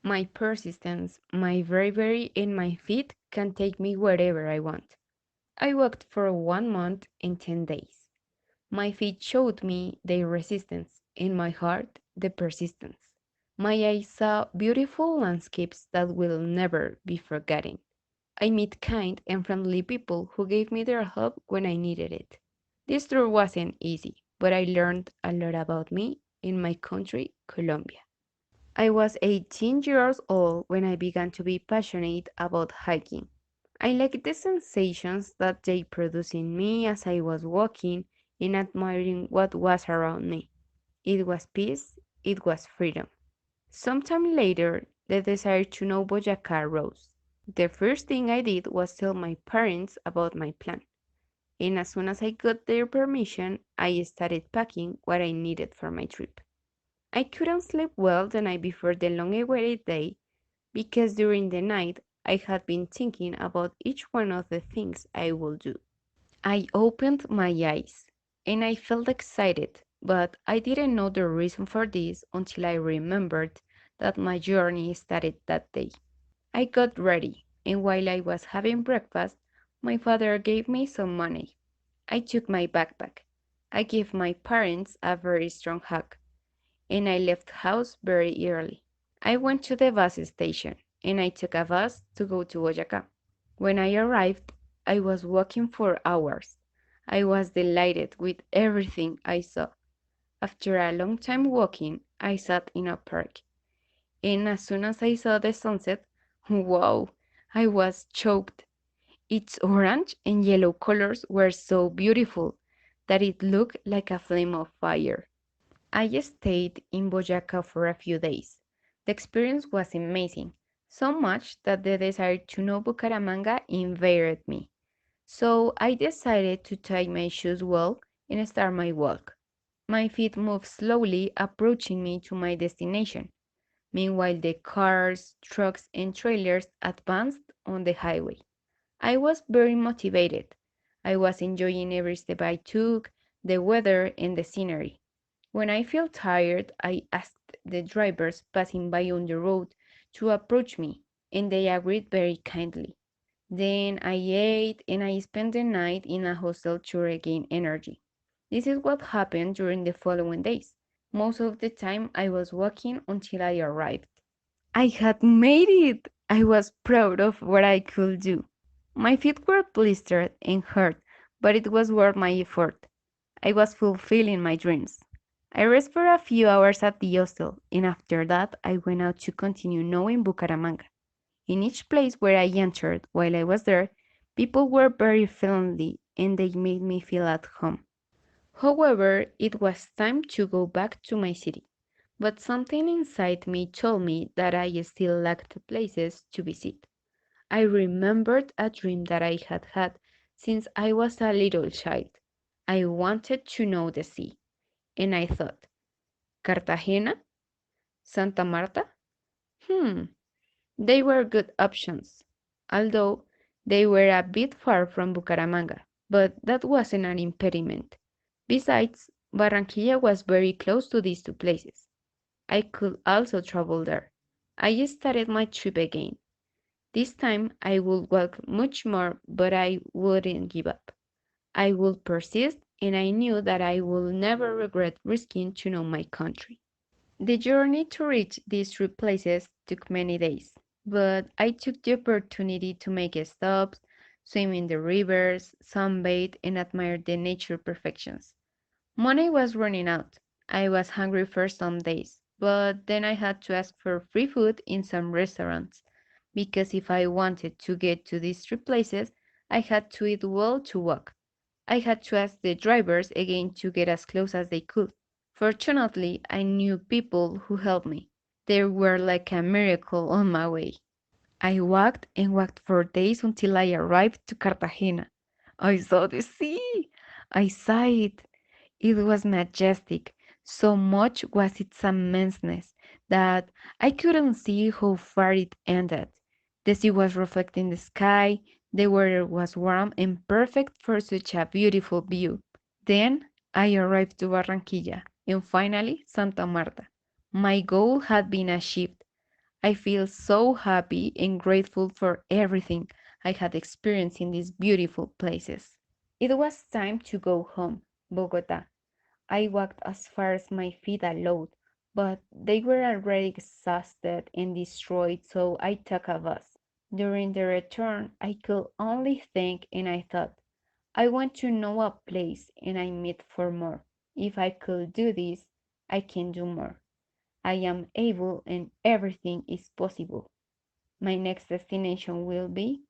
My persistence, my bravery, and my feet can take me wherever I want. I walked for 1 month and 10 days. My feet showed me their resistance, and my heart the persistence. My eyes saw beautiful landscapes that will never be forgotten. I met kind and friendly people who gave me their help when I needed it. This tour wasn't easy, but I learned a lot about me in my country, Colombia. I was 18 years old when I began to be passionate about hiking. I liked the sensations that they produced in me as I was walking and admiring what was around me. It was peace, it was freedom. Sometime later, the desire to know Boyacá rose. The first thing I did was tell my parents about my plan, and as soon as I got their permission, I started packing what I needed for my trip. I couldn't sleep well the night before the long awaited day because during the night I had been thinking about each one of the things I would do. I opened my eyes and I felt excited, but I didn't know the reason for this until I remembered that my journey started that day. I got ready, and while I was having breakfast, my father gave me some money. I took my backpack. I gave my parents a very strong hug, and I left house very early. I went to the bus station, and I took a bus to go to Boyacá. When I arrived, I was walking for hours. I was delighted with everything I saw. After a long time walking, I sat in a park, and as soon as I saw the sunset, wow, I was choked. Its orange and yellow colors were so beautiful that it looked like a flame of fire. I stayed in Boyacá for a few days. The experience was amazing, so much that the desire to know Bucaramanga invaded me. So I decided to tie my shoes well and start my walk. My feet moved slowly, approaching me to my destination. Meanwhile, the cars, trucks, and trailers advanced on the highway. I was very motivated. I was enjoying every step I took, the weather, and the scenery. When I felt tired, I asked the drivers passing by on the road to approach me, and they agreed very kindly. Then I ate and I spent the night in a hostel to regain energy. This is what happened during the following days. Most of the time I was walking until I arrived. I had made it! I was proud of what I could do. My feet were blistered and hurt, but it was worth my effort. I was fulfilling my dreams. I rested for a few hours at the hostel, and after that I went out to continue knowing Bucaramanga. In each place where I entered while I was there, people were very friendly and they made me feel at home. However, it was time to go back to my city. But something inside me told me that I still lacked places to visit. I remembered a dream that I had had since I was a little child. I wanted to know the sea, and I thought, Cartagena? Santa Marta? Hmm, they were good options, although they were a bit far from Bucaramanga, but that wasn't an impediment. Besides, Barranquilla was very close to these two places. I could also travel there. I started my trip again. This time I would walk much more, but I wouldn't give up. I would persist, and I knew that I would never regret risking to know my country. The journey to reach these three places took many days, but I took the opportunity to make stops, swim in the rivers, sunbathe, and admire the nature perfections. Money was running out. I was hungry for some days, but then I had to ask for free food in some restaurants, because if I wanted to get to these three places, I had to eat well to walk. I had to ask the drivers again to get as close as they could. Fortunately, I knew people who helped me. They were like a miracle on my way. I walked and walked for days until I arrived to Cartagena. I saw the sea. I saw it. It was majestic. So much was its immenseness that I couldn't see how far it ended. The sea was reflecting the sky, the weather was warm and perfect for such a beautiful view. Then I arrived to Barranquilla and finally Santa Marta. My goal had been achieved. I feel so happy and grateful for everything I had experienced in these beautiful places. It was time to go home, Bogota. I walked as far as my feet allowed, but they were already exhausted and destroyed, so I took a bus. During the return, I could only think and I thought, I want to know a place and I meet for more. If I could do this, I can do more. I am able and everything is possible. My next destination will be